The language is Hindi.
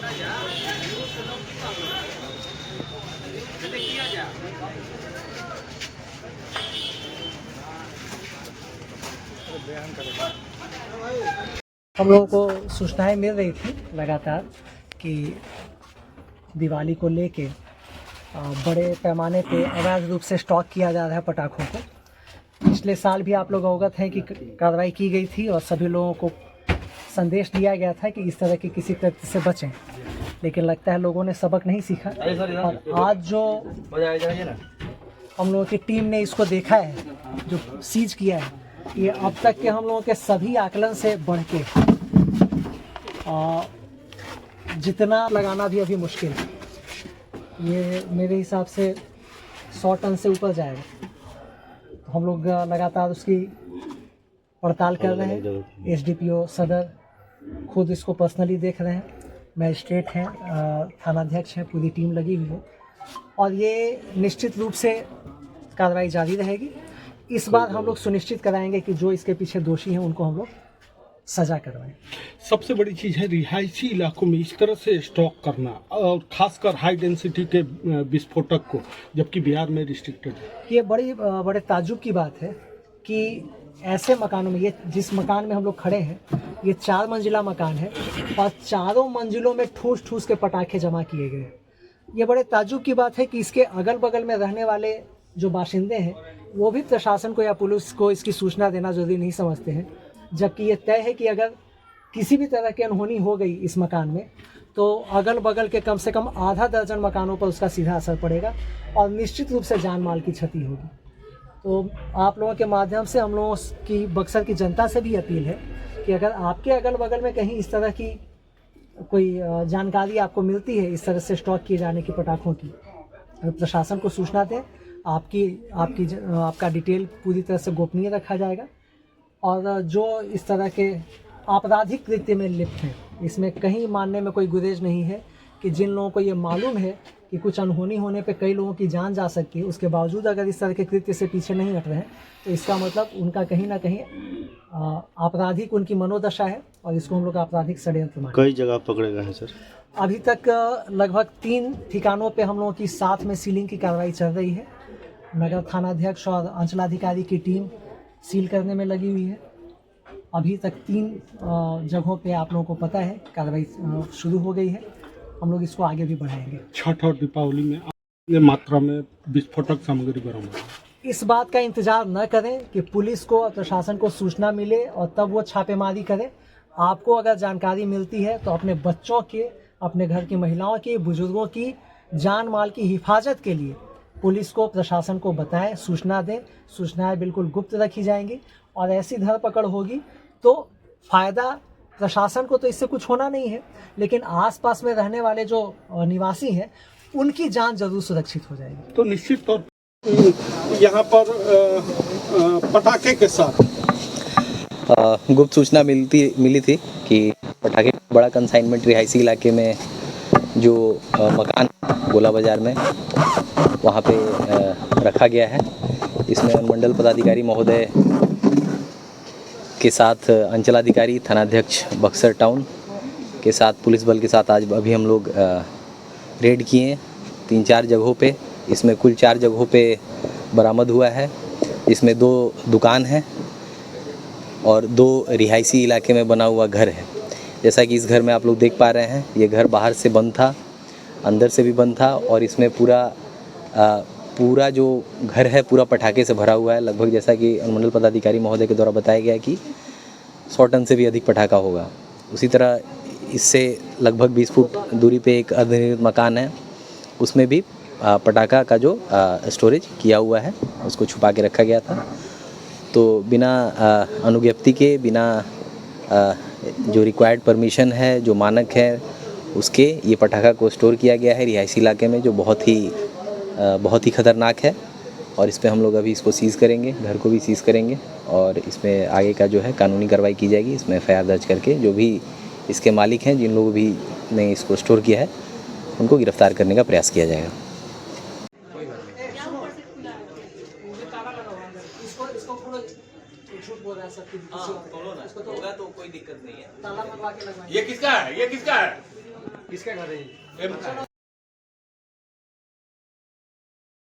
हम लोगों को सूचनाएं मिल रही थी लगातार कि दिवाली को लेके बड़े पैमाने पे अवैध रूप से स्टॉक किया जा रहा है पटाखों को। पिछले साल भी आप लोग अवगत हैं कि कार्रवाई की गई थी और सभी लोगों को संदेश दिया गया था कि इस तरह के किसी कृत्य से बचें, लेकिन लगता है लोगों ने सबक नहीं सीखा। और आज जो हम लोगों की टीम ने इसको देखा है, जो सीज किया है, ये अब तक के हम लोगों के सभी आकलन से बढ़ के जितना लगाना भी अभी मुश्किल है। ये मेरे हिसाब से 100 टन से ऊपर जाएगा। तो हम लोग लगातार उसकी पड़ताल कर रहे हैं। एसडीपीओ सदर खुद इसको पर्सनली देख रहे हैं, मजिस्ट्रेट हैं, थानाध्यक्ष हैं, पूरी टीम लगी हुई है और ये निश्चित रूप से कार्रवाई जारी रहेगी। इस बार हम लोग सुनिश्चित कराएंगे कि जो इसके पीछे दोषी हैं उनको हम लोग सजा करवाएं। सबसे बड़ी चीज़ है रिहायशी इलाकों में इस तरह से स्टॉक करना और खासकर हाई डेंसिटी के विस्फोटक को, जबकि बिहार में रिस्ट्रिक्टेड है। ये बड़े ताज्जुब की बात है कि ऐसे मकानों में, ये जिस मकान में हम लोग खड़े हैं, ये 4 मंजिला मकान है और चारों मंजिलों में ठूस ठूस के पटाखे जमा किए गए। ये बड़े ताज्जुब की बात है कि इसके अगल बगल में रहने वाले जो बाशिंदे हैं वो भी प्रशासन को या पुलिस को इसकी सूचना देना जरूरी नहीं समझते हैं, जबकि ये तय है कि अगर किसी भी तरह की अनहोनी हो गई इस मकान में तो अगल बगल के कम से कम आधा दर्जन मकानों पर उसका सीधा असर पड़ेगा और निश्चित रूप से जान माल की क्षति होगी। तो आप लोगों के माध्यम से हम लोगों की बक्सर की जनता से भी अपील है कि अगर आपके अगल बगल में कहीं इस तरह की कोई जानकारी आपको मिलती है, इस तरह से स्टॉक किए जाने की पटाखों की, प्रशासन को सूचना दें। आपका डिटेल पूरी तरह से गोपनीय रखा जाएगा और जो इस तरह के आपराधिक कृत्य में लिप्त हैं, इसमें कहीं मानने में कोई गुरेज नहीं है कि जिन लोगों को ये मालूम है कि कुछ अनहोनी होने पे कई लोगों की जान जा सकती है, उसके बावजूद अगर इस तरह के कृत्य से पीछे नहीं हट रहे हैं तो इसका मतलब उनका कहीं ना कहीं आपराधिक उनकी मनोदशा है और इसको हम लोग आपराधिक षड्यंत्र मानते हैं। कई जगह पकड़े गए हैं सर। अभी तक लगभग 3 ठिकानों पे हम लोगों की साथ में सीलिंग की कार्रवाई चल रही है। नगर थानाध्यक्ष और अंचलाधिकारी की टीम सील करने में लगी हुई है। अभी तक 3 जगहों पे आप लोगों को पता है कार्रवाई शुरू हो गई है। हम लोग इसको आगे भी बढ़ाएंगे। छठ और दीपावली में मात्रा में विस्फोटक सामग्री बरामद। इस बात का इंतजार न करें कि पुलिस को और प्रशासन को सूचना मिले और तब वो छापेमारी करे। आपको अगर जानकारी मिलती है तो अपने बच्चों के, अपने घर की महिलाओं की, बुजुर्गों की जान माल की हिफाजत के लिए पुलिस को, प्रशासन को बताएं, सूचना दें। सूचनाएं बिल्कुल गुप्त रखी जाएंगी और ऐसी धरपकड़ होगी तो फायदा प्रशासन को तो इससे कुछ होना नहीं है, लेकिन आसपास में रहने वाले जो निवासी हैं उनकी जान जरूर सुरक्षित हो जाएगी। तो निश्चित तौर पर यहाँ पर पटाखे के साथ गुप्त सूचना मिली थी कि पटाखे बड़ा कंसाइनमेंट रिहायशी इलाके में जो मकान गोला बाजार में वहाँ पे रखा गया है। इसमें मंडल पदाधिकारी महोदय के साथ अंचलाधिकारी, थानाध्यक्ष बक्सर टाउन के साथ पुलिस बल के साथ आज अभी हम लोग रेड किए 3-4 जगहों पे। इसमें कुल 4 जगहों पे बरामद हुआ है। इसमें 2 दुकान हैं और 2 रिहायशी इलाके में बना हुआ घर है। जैसा कि इस घर में आप लोग देख पा रहे हैं, ये घर बाहर से बंद था, अंदर से भी बंद था और इसमें पूरा जो घर है पूरा पटाखे से भरा हुआ है। लगभग जैसा कि अनुमंडल पदाधिकारी महोदय के द्वारा बताया गया कि 100 टन से भी अधिक पटाखा होगा। उसी तरह इससे लगभग 20 फुट दूरी पे एक अर्धनिर्मित मकान है, उसमें भी पटाखा का जो स्टोरेज किया हुआ है उसको छुपा के रखा गया था। तो बिना अनुज्ञप्ति के, बिना जो रिक्वायर्ड परमिशन है, जो मानक है, उसके ये पटाखा को स्टोर किया गया है रिहायशी इलाके में, जो बहुत ही ख़तरनाक है। और इस पर हम लोग अभी इसको सीज़ करेंगे, घर को भी सीज़ करेंगे और इसमें आगे का जो है कानूनी कार्रवाई की जाएगी। इसमें FIR दर्ज करके जो भी इसके मालिक हैं, जिन लोगों भी ने इसको स्टोर किया है, उनको गिरफ्तार करने का प्रयास किया जाएगा। ये किसका है? किसका घर है ये?